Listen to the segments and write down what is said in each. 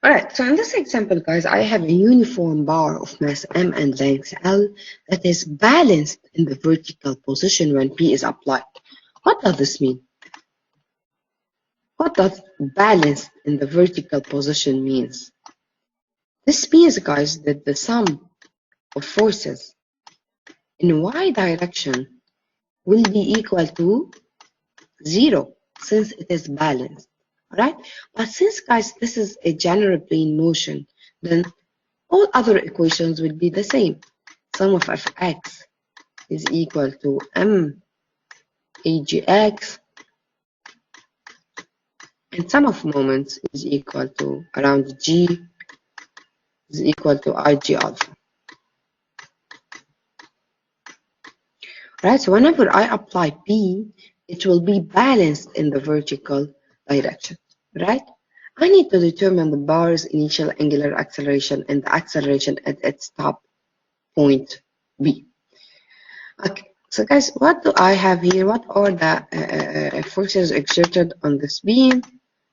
Alright, so in this example, guys, I have a uniform bar of mass m and length L that is balanced in the vertical position when P is applied. What does this mean? What does balanced in the vertical position means? This means, guys, that the sum of forces in y direction will be equal to 0 since it is balanced. Alright? But since, guys, this is a general plane motion, then all other equations will be the same. Sum of fx is equal to m agx, and sum of moments is equal to around g is equal to ig alpha. Right, so whenever I apply P, it will be balanced in the vertical direction, right? I need to determine the bar's initial angular acceleration and the acceleration at its top point B. Okay, so guys, what do I have here? What are the forces exerted on this beam?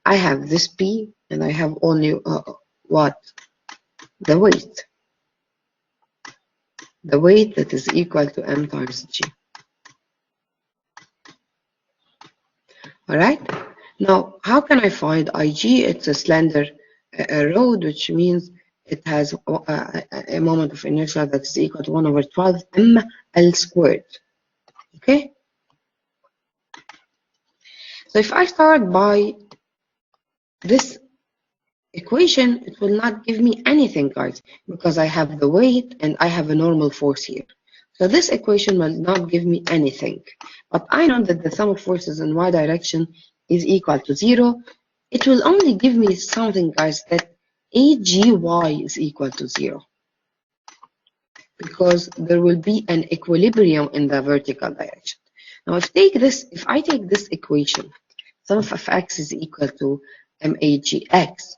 I have this P, and I have only what? The weight. The weight that is equal to m times g. All right. Now, how can I find IG? It's a slender road, which means it has a moment of inertia that is equal to 1 over 12 ml squared. Okay. So if I start by this equation, it will not give me anything, guys, because I have the weight and I have a normal force here. So this equation will not give me anything. But I know that the sum of forces in y direction is equal to 0. It will only give me something, guys, that AGY is equal to 0. Because there will be an equilibrium in the vertical direction. Now if I take this equation, sum of fx is equal to magx,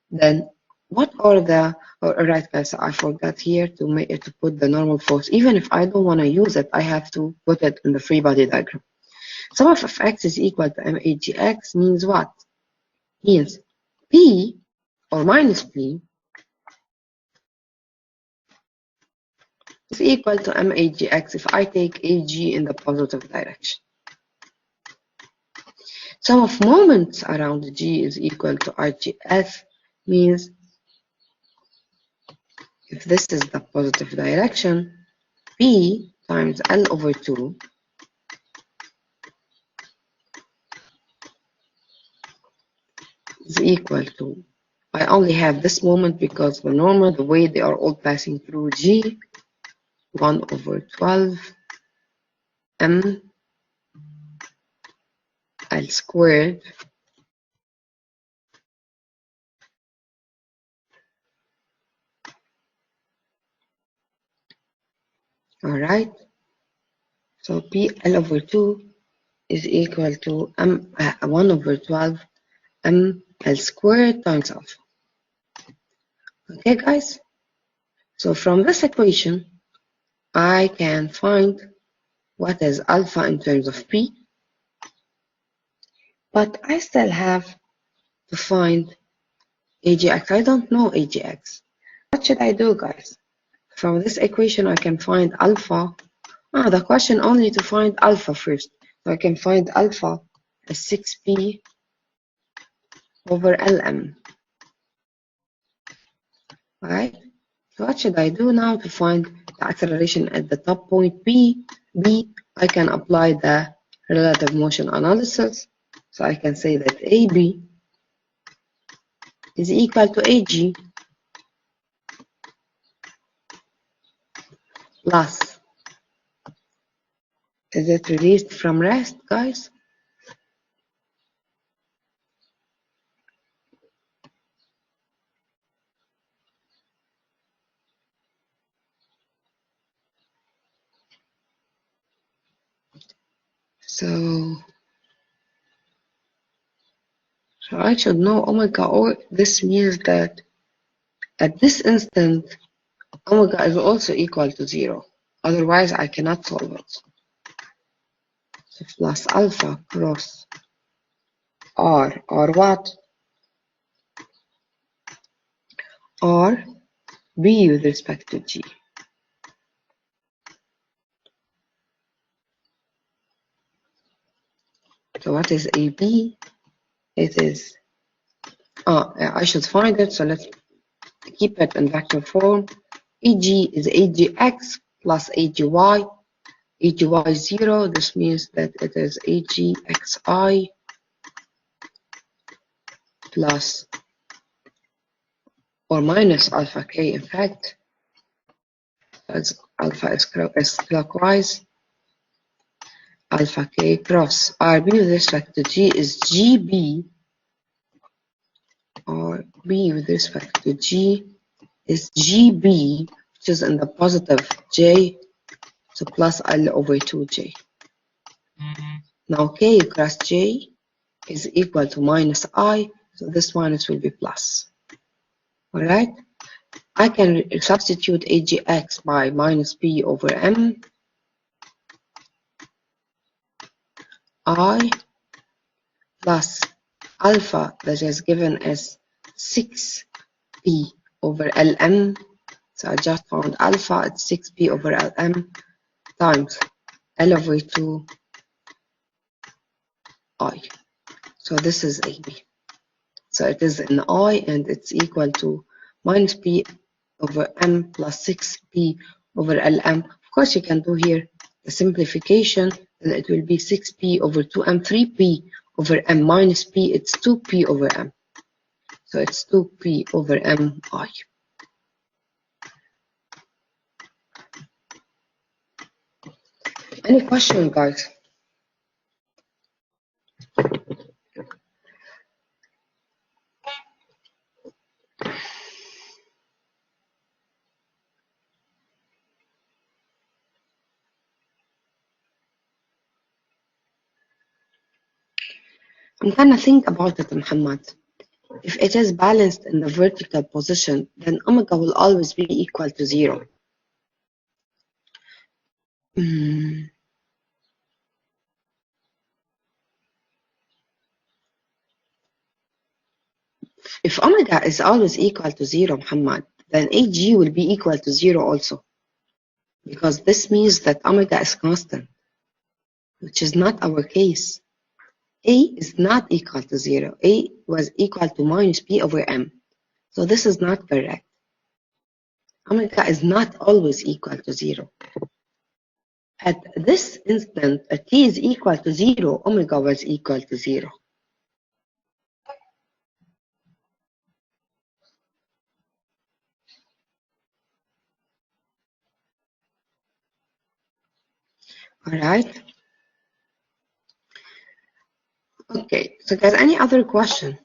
then what are the, right guys, I forgot here to put the normal force. Even if I don't want to use it, I have to put it in the free body diagram. Sum of fx is equal to magx means what? Means P or minus P is equal to magx if I take ag in the positive direction. Sum of moments around G is equal to RGF means if this is the positive direction, P times L over 2 is equal to, I only have this moment because the normal, the way they are all passing through G, 1 over 12 M L squared alright, so P L over 2 is equal to 1 over 12 M L squared times alpha. Okay guys, so from this equation I can find what is alpha in terms of P, but I still have to find AGX. I don't know AGX. What should I do, guys? From this equation I can find alpha. The question only to find alpha first. So I can find alpha as 6P over LM. Alright? So what should I do now to find the acceleration at the top point B? I can apply the relative motion analysis. So I can say that AB is equal to AG plus, is it released from rest, guys? So I should know omega, or this means that at this instant omega is also equal to 0. Otherwise I cannot solve it. So plus alpha cross R, or what? or B with respect to G. So what is AB? It is, I should find it, so let's keep it in vector form. AG is AGX plus AGY. AGY is 0, this means that it is AGXI plus or minus alpha K, in fact, as alpha is clockwise, alpha K cross RB with respect to G is GB, or B with respect to G is GB, which is in the positive J, so plus L over 2J. Now K cross J is equal to minus I, so this minus will be plus. Alright? I can substitute AGX by minus B over M I plus alpha that is given as 6P over LM. So I just found alpha at 6P over LM times L over 2I. So this is AB. So it is in I and it's equal to minus P over M plus 6P over LM. Of course, you can do here the simplification, and it will be 6P over 2M, 3P over M minus P, it's 2P over M. So it's 2P over MI. Any question, guys? I'm gonna think about it, Muhammad. If it is balanced in the vertical position, then omega will always be equal to 0. If omega is always equal to 0, Muhammad, then AG will be equal to 0 also. Because this means that omega is constant, which is not our case. A is not equal to 0. A was equal to minus P over M. So this is not correct. Omega is not always equal to 0. At this instant, at T is equal to 0, omega was equal to 0. All right? Okay, so guys, any other question?